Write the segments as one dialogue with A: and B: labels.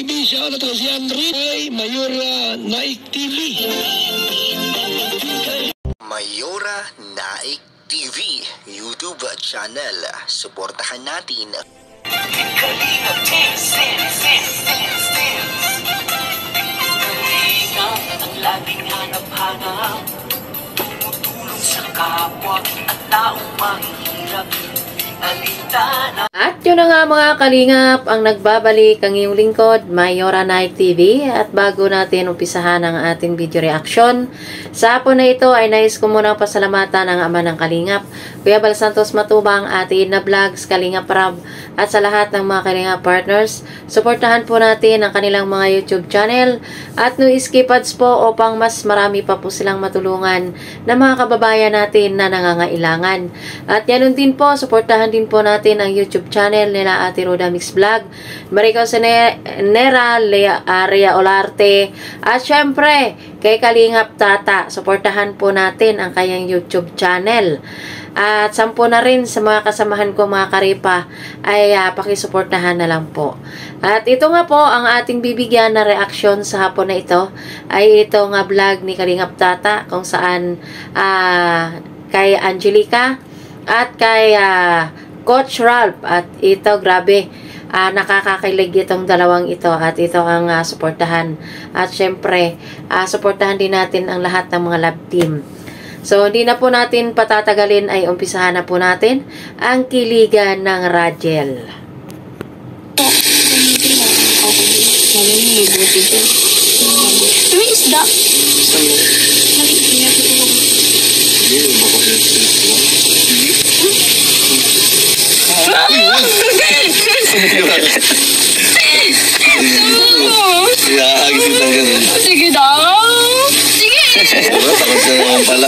A: Siya na to si Henry ay Mayora Naik TV.
B: Mayora Naik TV YouTube channel. Suportahan natin.
C: Kalingap ang laging hanap-hanap, tumutulong sa kapwa at taong mahihirap.
D: At yun na nga mga kalingap, ang nagbabalik ang iyong lingkod, Mayora Naik TV. At bago natin umpisahan ang ating video reaction, sa hapon na ito ay nais ko muna pasalamatan ang ama ng kalingap, Kuya Bal Santos Matubang, Ate Edna Vlogs, Kalingap Rab, at sa lahat ng mga kalingap partners. Suportahan po natin ang kanilang mga YouTube channel at no iskipads po upang mas marami pa po silang matulungan na mga kababayan natin na nangangailangan. At yan din po, suportahan din po natin ang YouTube channel nila Ate Roda Mix Vlog, Marico Senera, Area Olarte, at syempre kay Kalingap Tata. Suportahan po natin ang kanyang YouTube channel. At 10 na rin sa mga kasamahan ko mga karipa ay pakisuportahan na lang po. At ito nga po ang ating bibigyan na reaksyon sa hapon na ito ay ito nga vlog ni Kalingap Tata kung saan kay Angelica at kay Coach Ralph. At ito grabe, nakakakilig itong dalawang ito at ito ang suportahan. At syempre suportahan din natin ang lahat ng mga love team. So, hindi na po natin patatagalin ay umpisahan na po natin ang kiligan ng Rajel.
E: May isda. Sige daw.
A: Takot ka naman pala.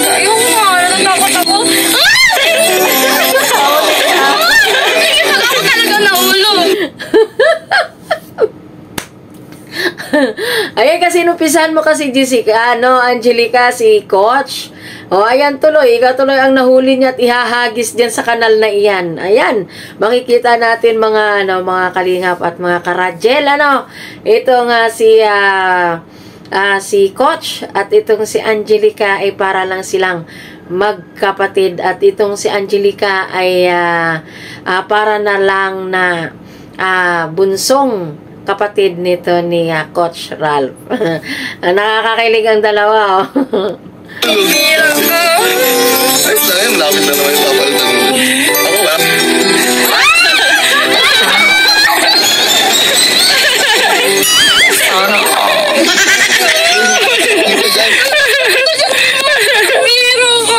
E: Ayoko nga, natatakot ako. Sige, pag ako talaga nahulog.
D: Ayan kasi inupisahan mo kasi Jessica, Angelica, si Coach. O ayan tuloy, ikaw tuloy ang nahuli niya at ihahagis dyan sa kanal na iyan. Ayan, makikita natin mga mga kalingap at mga karajel, ito nga si Coach at itong si Angelica ay para lang silang magkapatid at itong si Angelica ay para na lang na bunsong kapatid nito ni Coach Ralph. Nakakakilig ang dalawa,
E: Hirap ko.
A: Ayos na yun, lapit na naman yung papalitan mo. Ako ba?
E: Biro ko.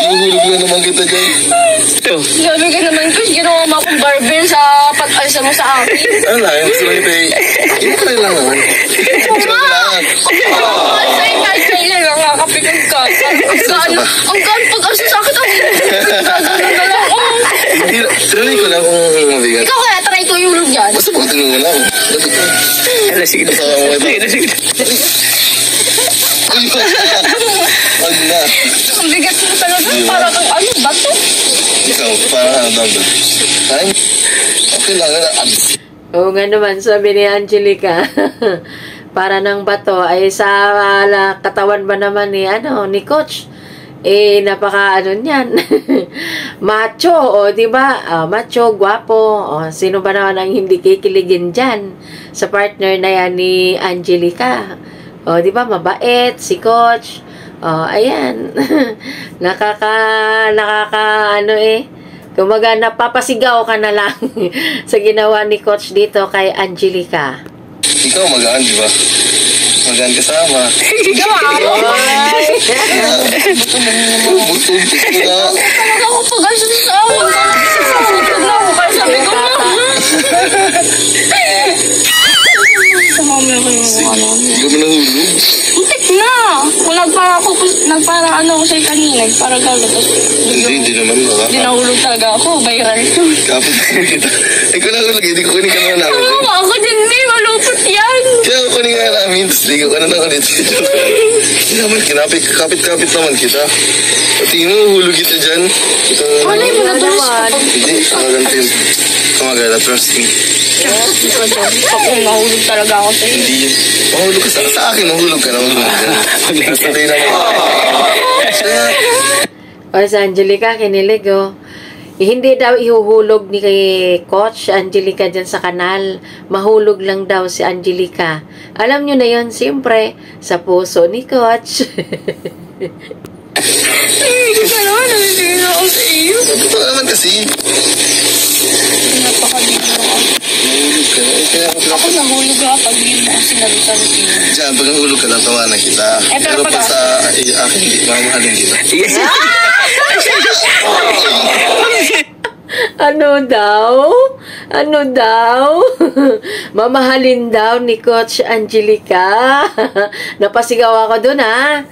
A: Mahulog na naman kita dyan.
E: Sabi ka naman, Chris, ginawa mo akong barbell sa pag-alsa mo sa akin.
A: Ano lang, gusto lang kita i-try lang naman.
E: Say lang, nakakapikon ka. Ang gaan pag-alsa sa akin. Gagano na lang ako.
A: Trinay ko lang kung mabigat.
E: Ikaw kaya, try ko yung log dyan.
A: Basta butin mo lang.
C: Sige na.
A: Ay, wag na.
E: Ang bigat mo talaga. Para kang bato.
A: Ikaw, parang daw. Okay lang.
D: Oo nga naman, sabi ni Angelica. Para ng bato ay sa katawan ba naman ni Coach? Napaka niyan. Macho, di ba? Macho, guwapo. Sino ba naman ang hindi kikiligin diyan sa partner na yan ni Angelica? Di ba? Mabait si Coach. Ayan. Kumaga napapasigaw ka na lang sa ginawa ni Coach dito kay Angelica.
A: Ikaw magaan, di ba? Magaan kasama.
E: Ikaw ako.
A: Butog na.
E: Talaga ako pag-alsa sa akin. Butog na ako kaya sabi ko na. Sumami ako yung
A: Hindi ka mo nahulog.
E: Muntik na. Kung nagpara ako sa'yo kanina, para gano'n.
A: Hindi naman.
E: Hindi nahulog talaga ako. Viral to.
A: Kapit kita. Ikaw nahulog, hindi ko kunin ka naman namin.
E: Oo, ako din, malupot yan.
A: Kaya ako kunin nga namin, tapos ligaw ka na lang ulit. Hindi naman, kapit-kapit naman kita. Pati mo, hulog kita dyan.
E: Malay mo na tulos ka.
A: Hindi, kamaganti yun. Kamagala, trust me.
E: Mahulog talaga ako sa'yo.
A: Hindi yun. Mahulog ka sa akin, mahulog ka na. Tapos patay naman.
D: O, si Angelica, kinilig, oh. Hindi daw ihuhulog ni kay Coach Angelica dyan sa kanal. Mahulog lang daw si Angelica. Alam nyo na yun, siyempre, sa puso ni Coach.
E: Hindi ka naman, nabibigyan ako sa iyo.
A: Totoo naman kasi.
E: Napakabigyan ako.
A: Mahulog ka na. Kaya
E: Ako nahulog ka pag hindi mo sinabitan ko.
A: Diyan, pag nahulog ka lang, tawanan kita.
E: pero
A: Pero
E: pag-
A: pa sa akin, hindi. Mamahalin kita.
D: Ano daw? Ano daw? Mamahalin daw ni Coach Angelica. Napasigaw ako dun, ha?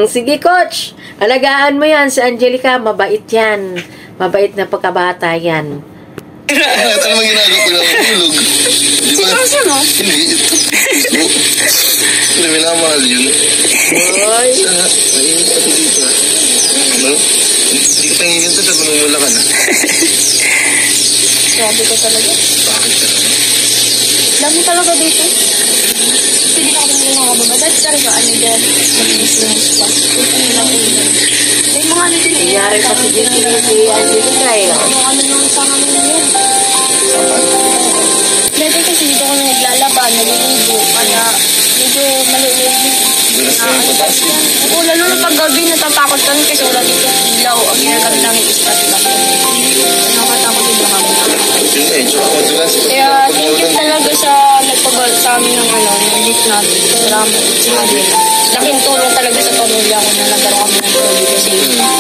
D: Sige, Coach. Alagaan mo yan si Angelica. Mabait yan. Mabait na pagkabata yan.
A: Ano naman ginagawa ko lang hulog? Di ba?
E: Seryoso, no?
A: Hindi. Hindi, minamahal yun.
D: Hoy.
A: Sana, ayun, pati dito. Ano? Hindi ka pangingin sa tapos namumula ka na.
E: Grabe ko talaga.
A: Bakit ka naman?
E: Dami talaga dito. Hindi na kami nakakababa. Dahil talaga, ano dyan? Business pa. Ito nila ko yun. May mga ano din eh.
D: Nangyari pa si Angelica, eh.
E: Mga ano nang sa amin na yun. Dati kasi dito ko naglalaba, naliligo, kaya medyo malilig.
A: Dulas na yung pataas yun.
E: Oo, lalo na pag gabi natatakot kami kasi wala dito ilaw. Ang ginagamit namin is spotlight. Nakatakot yung mga kami.
A: Yun eh, tsaka ako dulas.
E: Kaya thank you talaga sa nagpabal sa amin ng ano, ng gift natin. Salamat. Sinabi. Laking tulong talaga sa pamilya ko na nagkaroon kami ng tulong kasi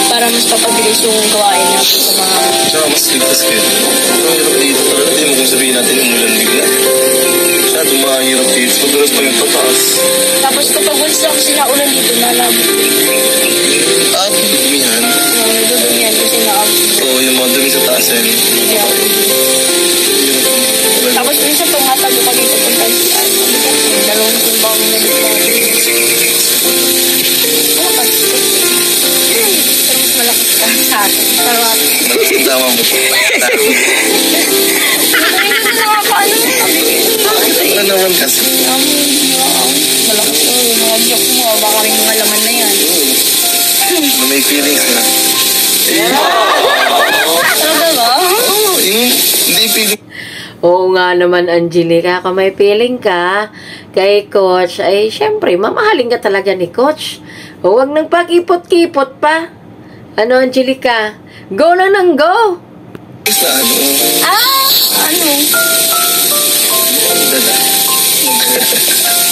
E: para mas papabilis yung gawain natin sa mga
A: Tsaka mas ligtas kayo. Ang hirap dito talaga. Hindi mo kung sabihin natin umulan bigla. Masyado mahirap dito. Madulas pa yung pataas.
E: tapos kapag once ako sila ulan dito, nalabo.
A: At dumihan.
E: Nadudumihan kasi na-out.
A: Oo, yung mga dumi sa taas yan.
E: Tapos minsan pag matago kami pupunta sa dalawang simbang na dito. Ano ka? Pero mas malaki ka sa akin. Sarap.
A: Tama mo.
E: Ano yung nakakaano yung sabi?
A: Ano naman kasi?
E: Malaki ko. Yung mga joke mo, baka rin mga laman na yan.
A: Na may feelings na.
E: Talaga ba?
A: Oo, yung hindi feeling.
D: Oo nga naman, Angelica. Kung may feeling ka kay Coach, ay syempre, mamahalin ka talaga ni Coach. Huwag nang pakipot-kipot pa. Ano, Angelica? Go lang ng go!
A: Na ano?
E: Ano?
A: Dada.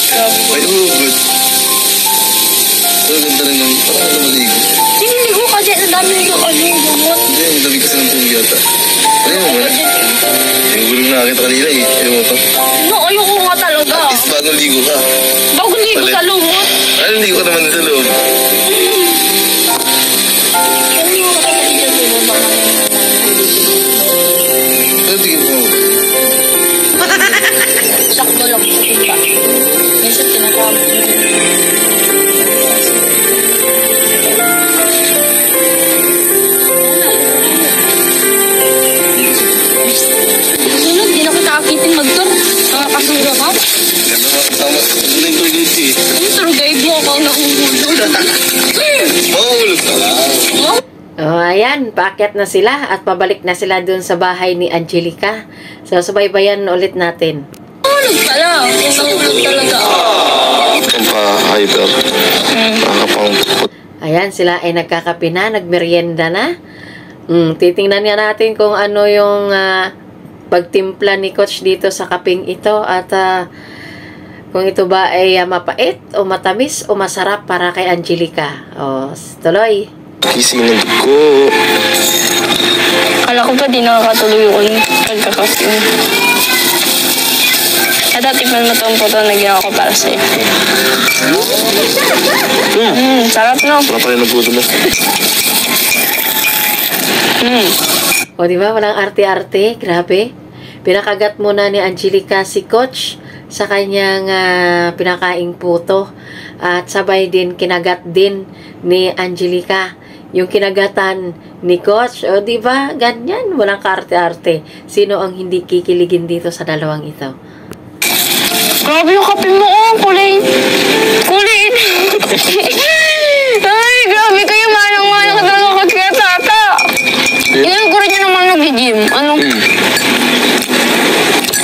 E: Grabe.
A: May hugot. Pero ganda rin ng parang ano maligo.
E: Siniligo ka dyan. Ang dami nito. Ano yung gumot?
A: Hindi, ang dami kasi ng tubig yata. Ano mo ba? Yung gulong nakakita kanina eh. Ayaw mo pa.
E: No, ayoko nga talaga.
A: At least bagong ligo ka.
E: Bago ligo
A: Palit.
E: sa lumot.
A: Ano ligo ka naman sa loob?
E: Ano yung kapatid dyan dito ba naman?
A: Ano tingin mo?
E: Sakto lang sa timba. Minsan tinatawag ko. Sunod, di na kita akitin mag-tour. Mga kasura ka.
A: Ganda ba? Tama. Guling ko yung eh.
E: Ano tour guide mo ako nakuhulog?
A: Mahulog ka lang.
D: Oh, ayan, paakyat na sila at pabalik na sila dun sa bahay ni Angelica. So, subaybayan ulit natin.
E: Hulog pala. Hulog talaga ako.
A: Ang pa-hyper. Nakakapang.
D: Ayan, sila ay nagkakape na, nagmerienda na. Titingnan nga natin kung ano yung pagtimpla ni Coach dito sa kapeng ito at kung ito ba ay mapait o matamis o masarap para kay Angelica. O, tuloy.
A: Kising ng dugo.
E: Kala ko pa di nakakatuloy ko yung pagkakasin. At tikman mo itong puto na ginawa ko para sa'yo. Sarap no?
A: Wala pa rin ang puto mo.
D: O, di ba? Walang arte-arte. Grabe. Pinakagat muna ni Angelica si Coach sa kanyang pinakaing puto. At sabay din, kinagat din ni Angelica yung kinagatan ni Coach. O, diba? Ganyan. Walang kaarte-arte. Sino ang hindi kikiligin dito sa dalawang ito?
E: Grabe yung kape mo, oh. Kulay. Ay, grabe kayo. Manang-manang talaga kaya tata. Ilan ko rin yun naman nag-gym. Ano?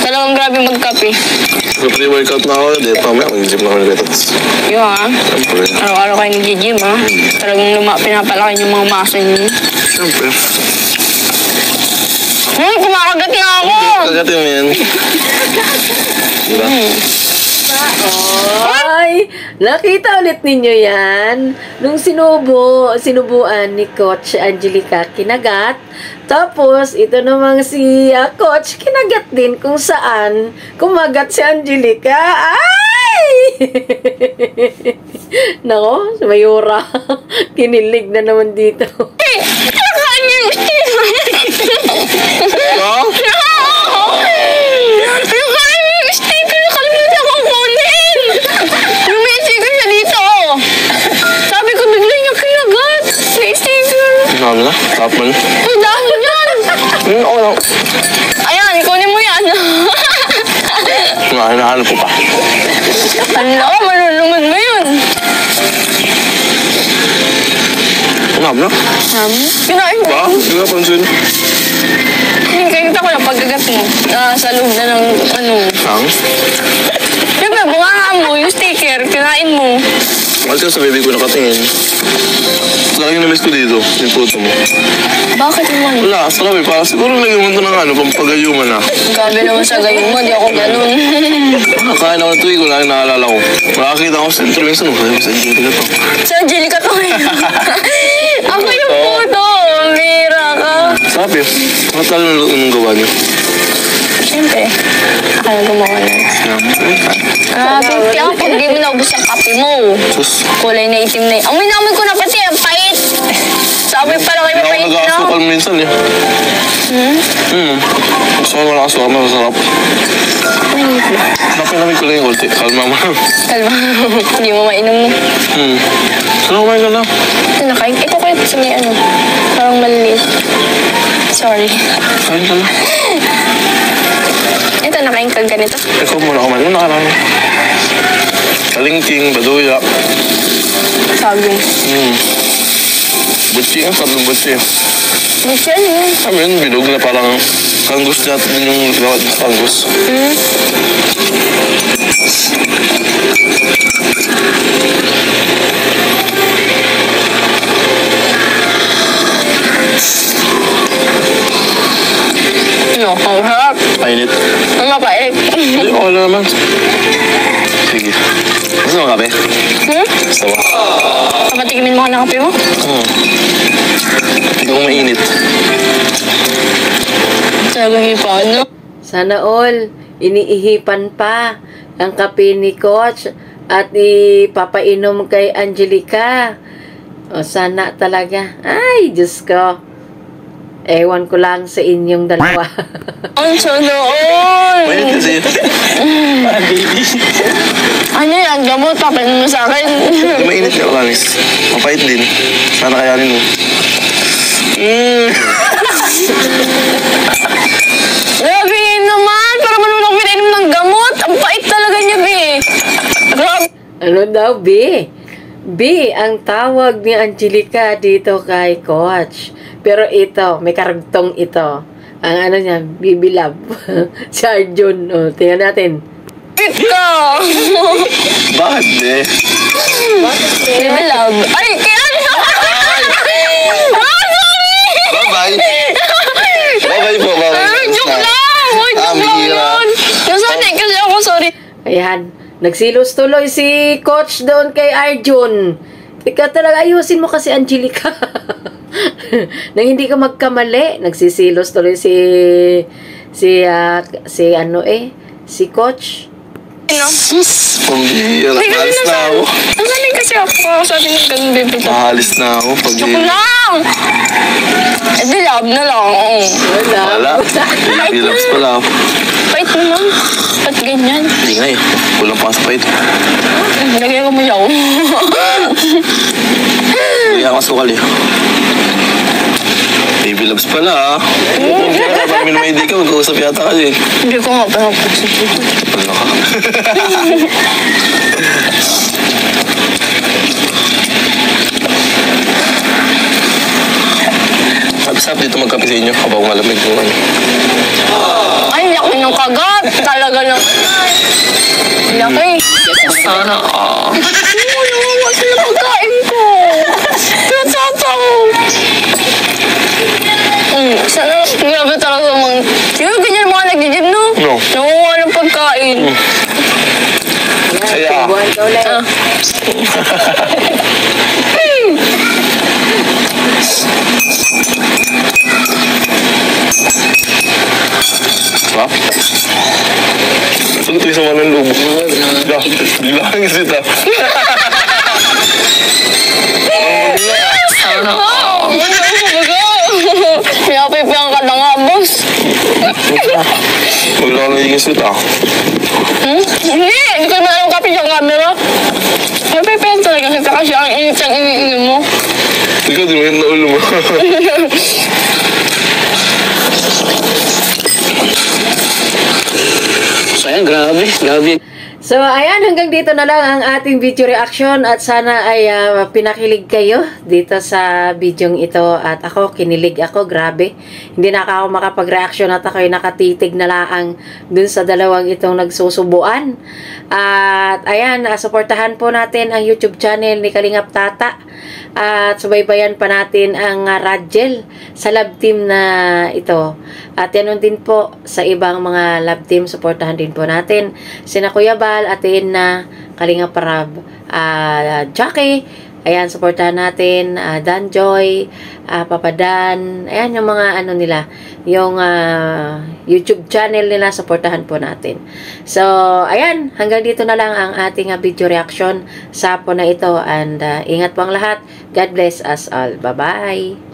E: Talagang grabe magkape.
A: Pre-workout na ako, di pamaya mag-gym na ako nagkatats.
E: Yun ha.
A: Siyempre.
E: Araw-araw kayo nag-gym ha. Talagang pinapalaki yung mga muscle niyo.
A: Siyempre.
E: Kumakagat na ako.
A: Kagatin mo yan. Diba?
D: Ay, nakita ulit ninyo yan. Nung sinubuan ni Coach Angelica, kinagat. Tapos, ito namang si Coach, kinagat din kung saan kumagat si Angelica. Ay! Nako, si Mayora. Kinilig na naman dito.
E: Kakain niyo yung sticker. Nakalimutan ko kunin. Yung may sticker siya dito. Sabi ko bigla niya kinagat. May sticker.
A: Ano na? Tapon.
E: Ang dami yan.
A: Oo lang.
E: Ayan, ikunin mo yan.
A: Hinahanap ko pa.
E: Ano, malulungan mo yun.
A: Hanap na?
E: Kinain mo.
A: Ba? Hindi ka pansin.
E: Kita ko lang pagkagat mo. Sa loob na ng ano.
A: Ang?
E: Siyempre, bunga mo yung sticker. Kinain mo.
A: Bakit ka sa baby ko nakatingin? Lagi na-miss ko dito, yung puto mo.
E: Bakit naman?
A: Wala, sarap eh. Parang siguro naging mo ng ano, pampagayuman na.
E: Gabi naman sa gayon mo, di ako ganun.
A: Kakain ako ng tuwi ko, lagi naalala ko. Makakita ko sa centro minsan, sabi ko sa Angelica to.
E: Sa Angelica to eh. Ako yung puto. Mira ka.
A: Sabi, matalo nung gawa niyo.
E: Siyempre. Akala gumawa na. Binti ako pag di mo naubos ang kape mo.
A: Sus.
E: Kulay na itim na yun. Amoy na amoy ko na pati, ang pait. Sabi pala kayo
A: Hindi ako
E: mapait na.
A: nag-aasukal minsan eh. Gusto ko wala asukal, masarap. Napinamig ko lang yung ulti. Kalma mo.
E: Kalma. Hindi mo mainom mo.
A: Saan kumain ka na?
E: Ito nakain. Ito kayo sa may ano. Parang maliliit. Sorry.
A: Kain ka na.
E: Ito nakain ka ganito.
A: Ikaw muna kumain. Ano nakarami? Kalingking, baduya.
E: Sabi.
A: Butchi, ang sarap ng butchi.
E: Gusto yun.
A: Sabi yun, bilog na parang kangus natin yung gawat ng kangus.
E: No, ang harap.
A: Painit.
E: Ang mapait.
A: Hindi, okay lang naman. Sige. Gusto mo kape? Gusto mo?
E: Kapatikimin mo ka ng kape mo?
A: Hindi ko mainit.
E: Talagang ipan, no?
D: Sana all, iniihipan pa ang kape ni Coach at ipapainom kay Angelica. O sana talaga. Ay, Diyos ko. Ewan ko lang sa inyong dalawa.
E: Ang sanoon!
A: Mainit kasi.
E: Ano yan? Gamot, papain mo sa akin.
A: Hindi mainit ka, Alanis. Mapait din. Sana kayanin mo.
E: Grabe naman! Para malunong pinainom ng gamot! Ang pait talaga niya, Bi! Grabe!
D: Ano daw, B? B ang tawag ni Angelica dito kay Coach. Pero ito, may karagtong ito. Ang ano niya, Bibi Love. Si Arjun. O, tingnan natin.
E: Ito!
A: Bakit eh?
E: Baby love. Ay, kaya ano? Sorry!
A: Bye-bye. Bye-bye po, bye-bye.
E: Joke lang! Joke lang yun! Nasanay kasi ako, sorry.
D: Ayan. Nagsilos tuloy si Coach doon kay Arjun. Ikaw talaga, ayusin mo kasi Angelica. Nang hindi ka magkamali, nagsisilos tuloy si Coach.
E: Ano?
A: Pambihira.
E: Ay, kasi
A: Alis na ako.
E: nasanay kasi ako. Sabi ng ganun, baby love.
A: Alis na ako.
E: Joke lang! Baby love. love na lang.
A: Wala. Baby loves pala.
E: Pait naman. Ba't ganyan?
A: Hindi nga eh. Kulang pa sa pait.
E: Lagyan ko mo yaw.
A: Hindi ako sukal eh. Baby loves pala ah. Parang may ID ka, mag-uusap yata kasi.
E: Hindi ko nga pa napagsipin.
A: Ano ka? Sabi-sabi dito magkape sa inyo habang malamig mo ano.
E: Ay, laki ng kagat. Talaga lang. Laki.
A: Sana
E: Nawawa sila pagkain ko. Natataw. Sana, grabe talaga mga... Siguro ganyan mga nag-gym, no?
A: No.
E: Nawawa ng pagkain.
A: Kaya.
D: Buwan ka ulit.
A: Ha? Saan ito yung sama ng lobo? Bilangin sita.
E: Pinapipiyang ka na nga, boss.
A: Wala na yung sita.
E: Hindi ko na alam kapit yung camera. Pinapipiyang talaga kita kasi ang init ang iniinom mo.
A: Ikaw, di mo yun na ulo mo.
C: Sayang, grabe.
D: So, ayan, hanggang dito na lang ang ating video reaction at sana ay pinakilig kayo dito sa bidyong ito at ako, kinilig ako, grabe. Hindi na ako makapag-reaction at ako'y nakatitig na lang dun sa dalawang itong nagsusubuan. At ayan, suportahan po natin ang YouTube channel ni Kalingap Tata at subaybayan pa natin ang Radgel sa love team na ito. At yan din po sa ibang mga love team, suportahan din po natin sina Kuya Bal, Ate na Kalingap Rab, Jackie, ayan, suportahan natin, Dan Joy, Papa Dan, ayan yung mga ano nila, yung YouTube channel nila, suportahan po natin. So, ayan, hanggang dito na lang ang ating video reaction sa po na ito and ingat po ang lahat. God bless us all. Bye-bye!